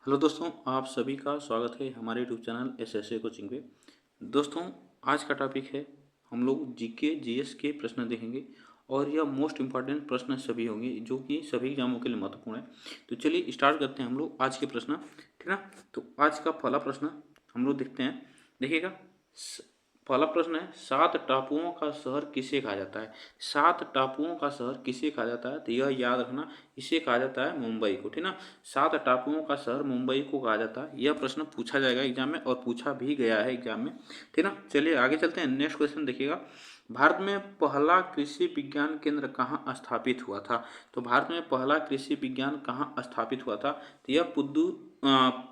Hello दोस्तों, आप सभी का स्वागत है हमारे यूट्यूब चैनल एसएसए कोचिंग पे। दोस्तों, आज का टॉपिक है हम लोग जीके जीएस के प्रश्न देखेंगे और यह मोस्ट इम्पॉर्टेंट प्रश्न सभी होंगे जो कि सभी एग्जामों के लिए महत्वपूर्ण है। तो चलिए स्टार्ट करते हैं हम लोग आज के प्रश्न, ठीक ना। तो आज का पहला प्रश्न हम लोग देखते हैं, देखिएगा। पहला प्रश्न है, 7 टापुओं का शहर किसे कहा जाता है? 7 टापुओं का शहर किसे कहा जाता है? तो यह याद रखना, इसे कहा जाता है मुंबई को, ठीक ना। 7 टापुओं का शहर मुंबई को कहा जाता है। यह प्रश्न पूछा जाएगा एग्जाम में और पूछा भी गया है एग्जाम में, ठीक ना। चलिए आगे चलते हैं। नेक्स्ट क्वेश्चन देखिएगा, भारत में पहला कृषि विज्ञान केंद्र कहाँ स्थापित हुआ था? तो भारत में पहला कृषि विज्ञान कहाँ स्थापित हुआ था? तो यह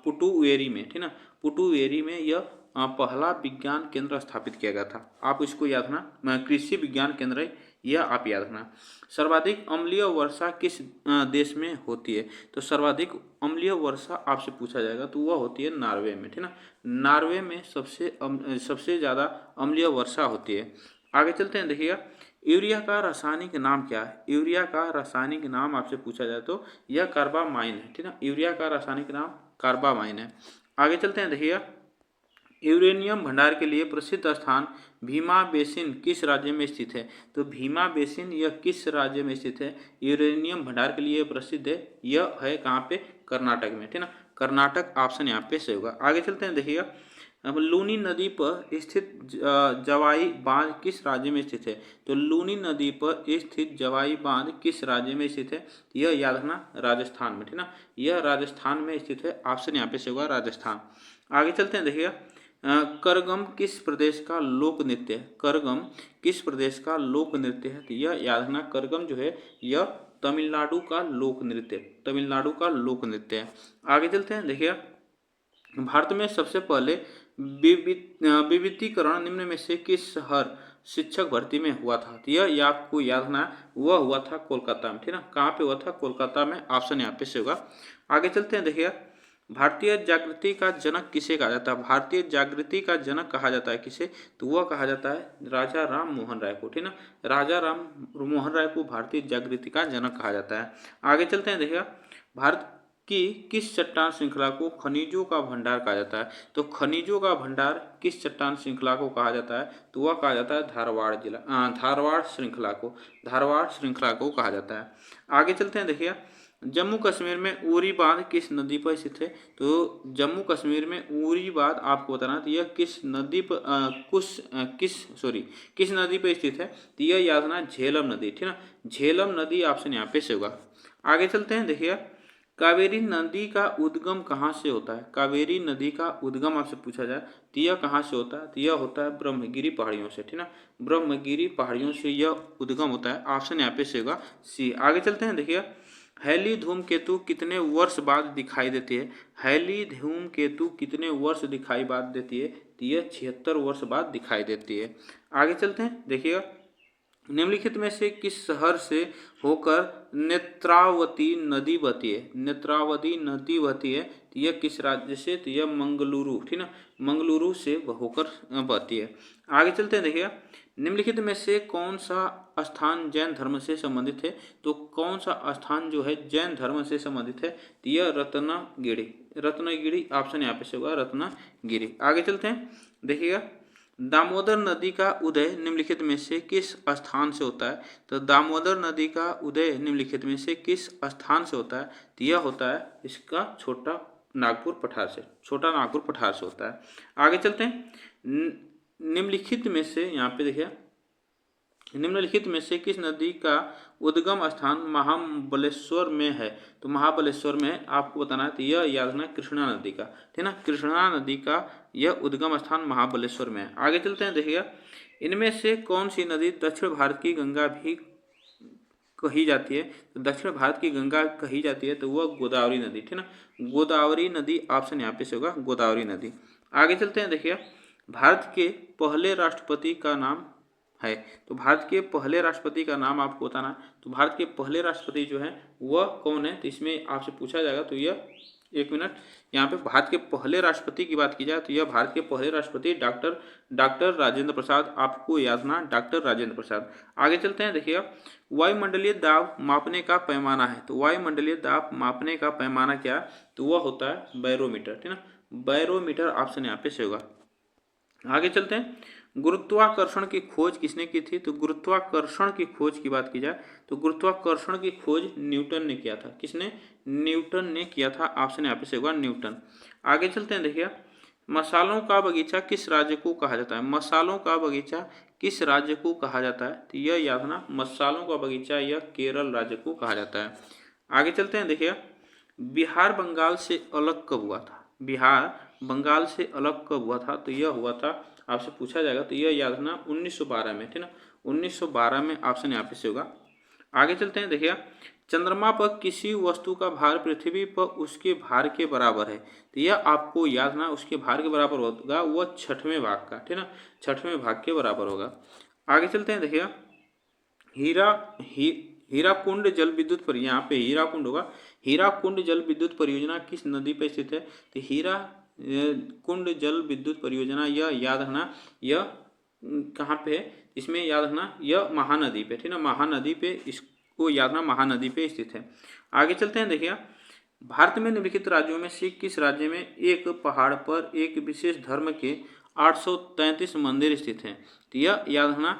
पुटुवेरी में, ठीक ना। पुटुवेरी में यह पहला विज्ञान केंद्र स्थापित किया गया था। आप इसको याद रखना, कृषि विज्ञान केंद्र है, यह आप याद रखना। सर्वाधिक अम्लीय वर्षा किस देश में होती है? तो सर्वाधिक अम्लीय वर्षा आपसे पूछा जाएगा तो वह होती है नॉर्वे में, ठीक ना। नॉर्वे में सबसे ज़्यादा अम्लीय वर्षा होती है। आगे चलते हैं, देखिएगा। यूरिया का रासायनिक नाम क्या है? यूरिया का रासायनिक नाम आपसे पूछा जाए तो यह कार्बामाइन है, ठीक ना। यूरिया का रासायनिक नाम कार्बामाइन है। आगे चलते हैं, देखिएगा। यूरेनियम भंडार के लिए प्रसिद्ध स्थान भीमा बेसिन किस राज्य में स्थित है? तो भीमा बेसिन यह किस राज्य में स्थित है? यूरेनियम भंडार के लिए प्रसिद्ध है, यह है कहाँ पे? कर्नाटक में, ठीक ना। कर्नाटक ऑप्शन यहाँ पे सही होगा। आगे चलते हैं, देखिएगा। अब लूनी नदी पर स्थित जवाई बांध किस राज्य में स्थित है? तो लूनी नदी पर स्थित जवाई बांध किस राज्य में स्थित है? यह याद रखना, राजस्थान में, ठीक ना। यह राजस्थान में स्थित है, ऑप्शन यहाँ पे सही होगा, राजस्थान। आगे चलते हैं, देखिएगा। करगम किस प्रदेश का लोक नृत्य है? करगम किस प्रदेश का लोक नृत्य है? तो यह याद रखना, करगम जो है यह तमिलनाडु का लोक नृत्य, तमिलनाडु का लोक नृत्य है। आगे चलते हैं, देखिए। भारत में सबसे पहले विविधीकरण निम्न में से किस शहर शिक्षक भर्ती में हुआ था? तो यह आपको याद रखना, वह हुआ था कोलकाता में, ठीक ना। कहाँ पे हुआ था? कोलकाता में, ऑप्शन यहाँ पे से होगा। आगे चलते हैं, देखिए। भारतीय जागृति का जनक किसे कहा जाता है? भारतीय जागृति का जनक कहा जाता है किसे? तो वह कहा जाता है राजा राम मोहन राय को, ठीक ना। राजा राम मोहन राय को भारतीय जागृति का जनक कहा जाता है। आगे चलते हैं, देखिएगा। भारत की किस चट्टान श्रृंखला को खनिजों का भंडार कहा जाता है? तो खनिजों का भंडार किस चट्टान श्रृंखला को कहा जाता है? तो वह कहा जाता है धारवाड़ जिला, धारवाड़ श्रृंखला को, धारवाड़ श्रृंखला को कहा जाता है। आगे चलते हैं, देखिए। जम्मू कश्मीर में उरी बांध किस नदी पर स्थित है? तो जम्मू कश्मीर में उरी बांध आपको बताना, तो यह किस नदी पर किस नदी पर स्थित है? तो यह याद रखना, झेलम नदी, ठीक ना। झेलम नदी ऑप्शन यहाँ पे से होगा। आगे चलते हैं, देखिए। कावेरी नदी का उद्गम कहाँ से होता है? कावेरी नदी का उद्गम आपसे पूछा जाए तो यह कहाँ से होता है? तो यह होता है ब्रह्मगिरी पहाड़ियों से, ठीक ना। ब्रह्मगिरी पहाड़ियों से यह उद्गम होता है, ऑप्शन यहाँ पे से होगा, सी। आगे चलते हैं, देखिए। हैली धूमकेतु कितने वर्ष बाद दिखाई देती है? हैली धूमकेतु कितने वर्ष दिखाई बाद देती है? तो यह 76 वर्ष बाद दिखाई देती है। आगे चलते हैं, देखिएगा। निम्नलिखित में से किस शहर से होकर नेत्रावती नदी बहती है? नेत्रावती नदी बहती है, तो यह किस राज्य से? तो यह मंगलुरु, ठीक ना। मंगलुरु से होकर बहती है। आगे चलते हैं, देखिएगा। निम्नलिखित में से कौन सा स्थान जैन धर्म से संबंधित है? तो कौन सा स्थान जो है जैन धर्म से संबंधित है? तो यह रत्नागिरी, रत्नागिरी ऑप्शन यहाँ पे से होगा, रत्नागिरी। आगे चलते हैं, देखिएगा। दामोदर नदी का उदय निम्नलिखित में से किस स्थान से होता है? तो दामोदर नदी का उदय निम्नलिखित में से किस स्थान से होता है? तो यह होता है इसका छोटा नागपुर पठार से, छोटा नागपुर पठार से होता है। आगे चलते हैं। निम्नलिखित में से, यहाँ पे देखिए, निम्नलिखित में से किस नदी का उद्गम स्थान महाबलेश्वर में है? तो महाबलेश्वर में आपको बताना है, तो यह याद रखना, कृष्णा नदी का, ठीक ना। कृष्णा नदी का यह उद्गम स्थान महाबलेश्वर में है। आगे चलते हैं, देखिएगा। इनमें से कौन सी नदी दक्षिण भारत की गंगा भी कही जाती है? तो दक्षिण भारत की गंगा कही जाती है, तो वह गोदावरी नदी, ठीक ना। गोदावरी नदी ऑप्शन यहाँ पे से होगा, गोदावरी नदी। आगे चलते हैं, देखिए। भारत के पहले राष्ट्रपति का नाम है? तो भारत के पहले राष्ट्रपति का नाम आपको बताना है। तो भारत के पहले राष्ट्रपति जो है वह कौन है? तो इसमें आपसे पूछा जाएगा, तो यह एक मिनट, यहाँ पे भारत के पहले राष्ट्रपति की बात की जाए तो यह भारत के पहले राष्ट्रपति डॉक्टर राजेंद्र प्रसाद, आपको याद ना, डॉक्टर राजेंद्र प्रसाद। आगे चलते हैं, देखिएगा वायुमंडलीय दाब मापने का पैमाना है, तो वायुमंडलीय दाब मापने का पैमाना क्या है, तो वह होता है बैरोमीटर, ठीक ना, बैरोमीटर ऑप्शन यहाँ पे से होगा। आगे चलते हैं, गुरुत्वाकर्षण की खोज किसने की थी, तो गुरुत्वाकर्षण की खोज की बात की जाए तो गुरुत्वाकर्षण की खोज न्यूटन ने किया था। किसने, न्यूटन ने किया था, ऑप्शन यहाँ पे से होगा न्यूटन। आगे चलते हैं, देखिए मसालों का बगीचा किस राज्य को कहा जाता है, मसालों का बगीचा किस राज्य को कहा जाता है, तो यह याद रखना, मसालों का बगीचा यह केरल राज्य को कहा जाता है। आगे चलते हैं, देखिए बिहार बंगाल से अलग कब हुआ था, बिहार बंगाल से अलग कब हुआ था, तो यह हुआ था, आपसे पूछा जाएगा तो यह याद रखना 1912 में, ठीक ना, 1912 में, ऑप्शन यहाँ पे से होगा। आगे चलते हैं, देखिए चंद्रमा पर किसी वस्तु का भार पृथ्वी पर उसके भार के बराबर है, तो यह आपको याद रखना, उसके भार के बराबर होगा वह छठवें भाग का, ठीक ना, छठवें भाग के बराबर होगा। आगे चलते हैं, देखिए हीराकुंड जल विद्युत पर, यहाँ पे हीराकुंड होगा, हीराकुंड जल विद्युत परियोजना किस नदी पर स्थित है, तो हीरा कुंड जल विद्युत परियोजना, यह याद रखना, यह कहाँ पे है, इसमें याद रखना यह महानदी पे, ठीक ना, महानदी पे, इसको याद रखना, महानदी पे स्थित है। आगे चलते हैं, देखिए भारत में निम्नलिखित राज्यों में से किस राज्य में एक पहाड़ पर एक विशेष धर्म के 833 मंदिर स्थित हैं, तो यह याद रखना,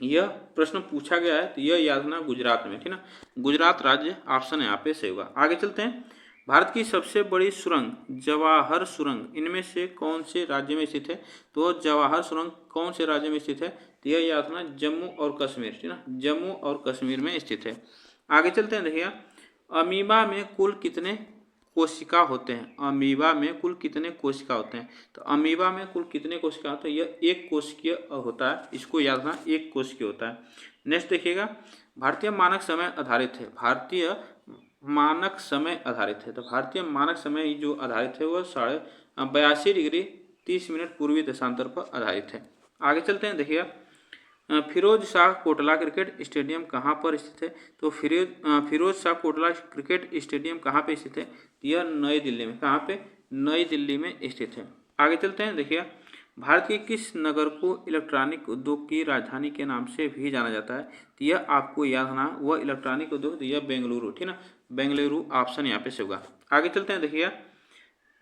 यह प्रश्न पूछा गया है, तो यह याद रखना गुजरात में, ठीक ना, गुजरात राज्य, ऑप्शन यहाँ पे से होगा। आगे चलते हैं, भारत की सबसे बड़ी सुरंग जवाहर सुरंग इनमें से कौन से राज्य में स्थित है, तो जवाहर सुरंग कौन से राज्य में स्थित है, तो यह याद रखना जम्मू और कश्मीर, ठीक ना, जम्मू और कश्मीर में स्थित है। आगे चलते हैं, देखिए अमीबा में कुल कितने कोशिका होते हैं, अमीबा में कुल कितने कोशिका होते हैं, तो अमीबा में कुल कितने कोशिका होते हैं, यह एक कोशिकीय होता है, इसको याद रखना, एक कोशिकीय होता है। नेक्स्ट देखिएगा भारतीय मानक समय आधारित है, भारतीय मानक समय आधारित है, तो भारतीय मानक समय जो आधारित है वह 82.30 डिग्री 30 मिनट पूर्वी देशांतर पर आधारित है। आगे चलते हैं, देखिए फिरोज शाह कोटला क्रिकेट स्टेडियम कहाँ पर स्थित है, तो फिरोज शाह कोटला क्रिकेट स्टेडियम कहाँ पे स्थित है, यह नई दिल्ली में, कहाँ पे, नई दिल्ली में स्थित है। आगे चलते हैं, देखिए भारत के किस नगर को इलेक्ट्रॉनिक उद्योग की राजधानी के नाम से भी जाना जाता है, तो यह आपको याद रखना, वह इलेक्ट्रॉनिक उद्योग, यह बेंगलुरु, ठीक ना, बेंगलुरु, ऑप्शन यहाँ पे से होगा। आगे चलते हैं, देखिए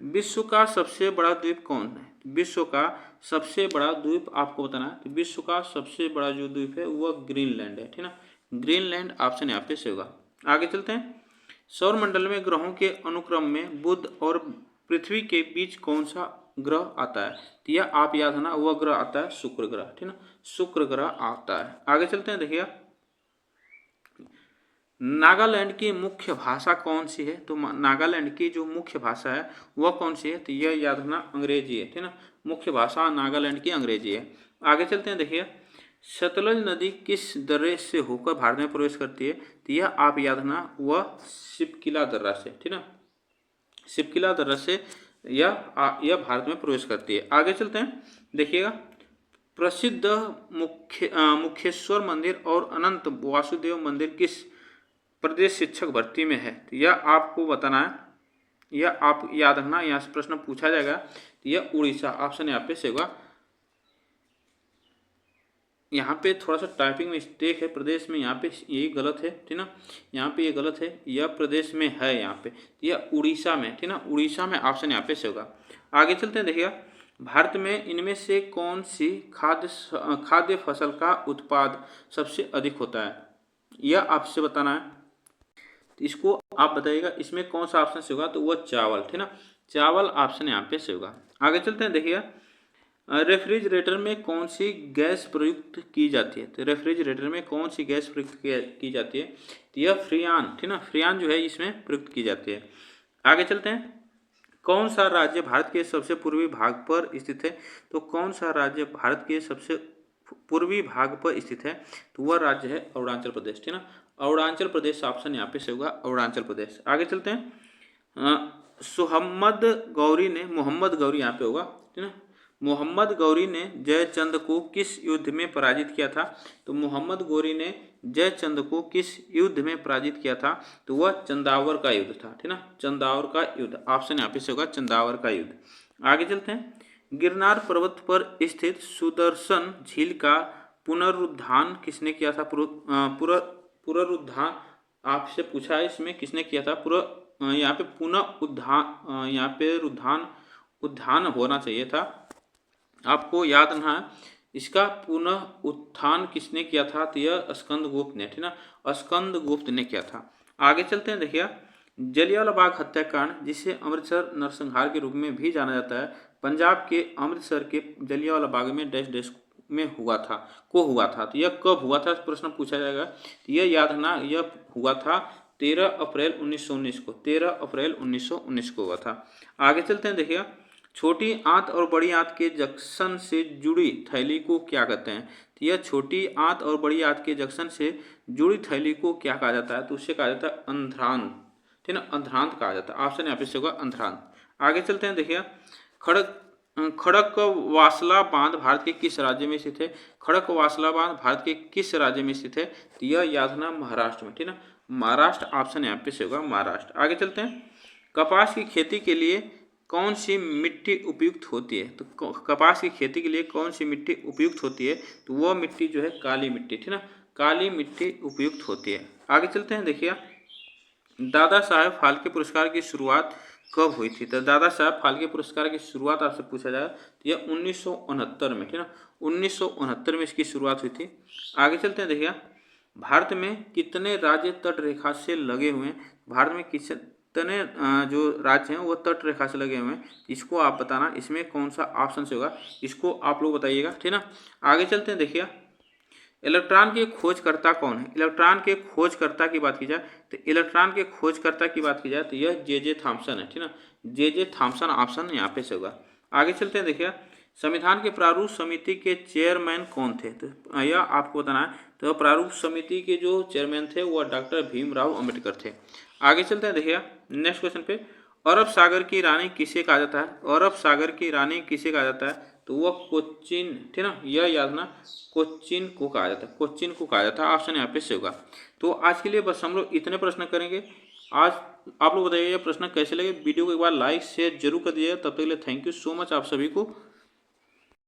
विश्व का सबसे बड़ा द्वीप कौन है, विश्व का सबसे बड़ा द्वीप आपको बताना है, तो विश्व का सबसे बड़ा जो द्वीप है वह ग्रीनलैंड है, ठीक ना, ग्रीनलैंड, ऑप्शन यहाँ पे से होगा। आगे चलते हैं, सौर मंडल में ग्रहों के अनुक्रम में बुध और पृथ्वी के बीच कौन सा ग्रह आता है, तो यह आप याद रखना, वह ग्रह आता है शुक्र ग्रह, ठीक ना, शुक्र ग्रह आता है। आगे चलते हैं, देखिए नागालैंड की मुख्य भाषा कौन सी है, तो नागालैंड की जो मुख्य भाषा है वह कौन सी है, तो यह याद रखना अंग्रेजी है, ठीक ना, मुख्य भाषा नागालैंड की अंग्रेजी है। आगे चलते हैं, देखिए सतलज नदी किस दर्रे से होकर भारत में प्रवेश करती है, तो यह आप याद रखना, वह शिपकिला दर्रा से, ठीक ना, शिपकिला दर्रा से यह भारत में प्रवेश करती है। आगे चलते हैं, देखिएगा प्रसिद्ध मुखेश्वर मंदिर और अनंत वासुदेव मंदिर किस प्रदेश शिक्षक भर्ती में है, तो यह आपको बताना है, यह आप याद रखना, यहाँ से प्रश्न पूछा जाएगा, तो यह उड़ीसा, ऑप्शन यहाँ पे से होगा। यहाँ पे थोड़ा सा टाइपिंग मिस्टेक है, प्रदेश में यहाँ पे यही गलत है, ठीक ना, यहाँ पे ये गलत है, यह प्रदेश में है यहाँ पे, यह उड़ीसा में, ठीक ना, उड़ीसा में, ऑप्शन यहाँ पे से होगा। आगे चलते हैं, देखिएगा भारत में इनमें से कौन सी खाद्य फसल का उत्पाद सबसे अधिक होता है, यह आपसे बताना है, तो इसको आप बताइएगा इसमें कौन सा ऑप्शन से होगा, तो वह चावल, ठीक ना, चावल, ऑप्शन यहाँ पे से होगा। आगे चलते हैं, देखिए रेफ्रिजरेटर में कौन सी गैस प्रयुक्त की जाती है, तो रेफ्रिजरेटर में कौन सी गैस प्रयुक्त की जाती है, तो यह फ्रियान, ठीक ना, फ्रियान जो है इसमें प्रयुक्त की जाती है। आगे चलते हैं, कौन सा राज्य भारत के सबसे पूर्वी भाग पर स्थित है, तो कौन सा राज्य भारत के सबसे पूर्वी भाग पर स्थित है, तो वह राज्य है अरुणाचल प्रदेश, ठीक ना, अरुणाचल प्रदेश, ऑप्शन यहाँ पे से होगा अरुणाचल प्रदेश। आगे चलते हैं, मोहम्मद गौरी यहाँ पे होगा, ठीक ना, मोहम्मद गौरी ने जयचंद को किस युद्ध में पराजित किया था, तो मोहम्मद गौरी ने जयचंद को किस युद्ध में पराजित किया था? तो वह चंदावर का युद्ध था, ठीक ना, चंदावर का युद्ध। ऑप्शन यहाँ पे से होगा चंदावर का युद्ध। आगे चलते हैं। गिरनार पर्वत पर स्थित सुदर्शन झील का पुनरुद्धार किसने किया था? पुनरुद्धार आपसे पूछा है, इसमें किसने किया था? यहाँ पे पुनः उद्धान, यहाँ पे उद्धान होना चाहिए था, आपको याद ना है। इसका पुनः उत्थान किसने किया था? तो यह स्कंदगुप्त ने, ठीक ना, स्कंदगुप्त ने किया था। आगे चलते हैं। देखिए, जलियांवाला बाग हत्याकांड, जिसे अमृतसर नरसंहार के रूप में भी जाना जाता है, पंजाब के अमृतसर के जलियांवाला बाग में डैश डैश में हुआ था, हुआ था। तो यह कब हुआ था, प्रश्न पूछा जाएगा। तो यह याद रखना, यह हुआ था 13 अप्रैल 1919 को, 13 अप्रैल 1919 को हुआ था। आगे चलते हैं। देखिए, छोटी आंत और बड़ी आंत के जंक्शन से जुड़ी थैली को क्या कहते हैं? तो यह छोटी आंत और बड़ी आंत के जंक्शन से जुड़ी थैली को क्या कहा जाता है? तो उसे कहा जाता है अंध्रांत, ठीक ना, अंध्रांत कहा जाता है। ऑप्शन यहाँ पे से होगा अंध्रांत। आगे चलते हैं। देखिए, खड़कवासला बांध भारत के किस राज्य में स्थित है? खड़कवासला बांध भारत के किस राज्य में स्थित है? तो यह याद रखना महाराष्ट्र में, ठीक ना, महाराष्ट्र। ऑप्शन यहाँ पे से होगा महाराष्ट्र। आगे चलते हैं। कपास की खेती के लिए कौन सी मिट्टी उपयुक्त होती है? तो कपास की खेती के लिए कौन सी मिट्टी उपयुक्त होती है? तो वह मिट्टी जो है काली मिट्टी, ठीक ना, काली मिट्टी उपयुक्त होती है। आगे चलते हैं। देखिए, दादा साहेब फाल्के पुरस्कार की शुरुआत कब हुई थी? तो दादा साहेब फाल्के पुरस्कार की शुरुआत आपसे पूछा जाए तो यह 1969 में, ठीक ना, 1969 में इसकी शुरुआत हुई थी। आगे चलते हैं। देखिए, भारत में कितने राज्य तट रेखा से लगे हुए हैं? भारत में कितने जो राज्य हैं वो तट रेखा से लगे हुए हैं, इसको आप बताना, इसमें कौन सा ऑप्शन से होगा, इसको आप लोग बताइएगा, ठीक ना। आगे चलते हैं। देखिए, इलेक्ट्रॉन के खोजकर्ता कौन है? इलेक्ट्रॉन के खोजकर्ता की बात की जाए तो इलेक्ट्रॉन के खोजकर्ता की बात की जाए तो यह जे थॉमसन है, ठीक ना, जे थॉमसन। ऑप्शन यहाँ पे से होगा। आगे चलते हैं। देखिए, संविधान के प्रारूप समिति के चेयरमैन कौन थे? तो यह आपको बताना है। तो प्रारूप समिति के जो चेयरमैन थे वह डॉक्टर भीमराव अम्बेडकर थे। आगे चलते हैं। देखिए, नेक्स्ट क्वेश्चन पे, अरब सागर की रानी किसे कहा जाता है? अरब सागर की रानी किसे कहा जाता है? तो वह कोच्चिन, ठीक ना, यह याद ना, कोच्चिन को कहा जाता है, कोच्चिन को कहा जाता है। ऑप्शन यहाँ पे से होगा। तो आज के लिए बस हम लोग इतने प्रश्न करेंगे आज। आप लोग बताइए ये प्रश्न कैसे लगे। वीडियो को एक बार लाइक शेयर जरूर कर दीजिएगा। तब तक के लिए थैंक यू सो मच आप सभी को।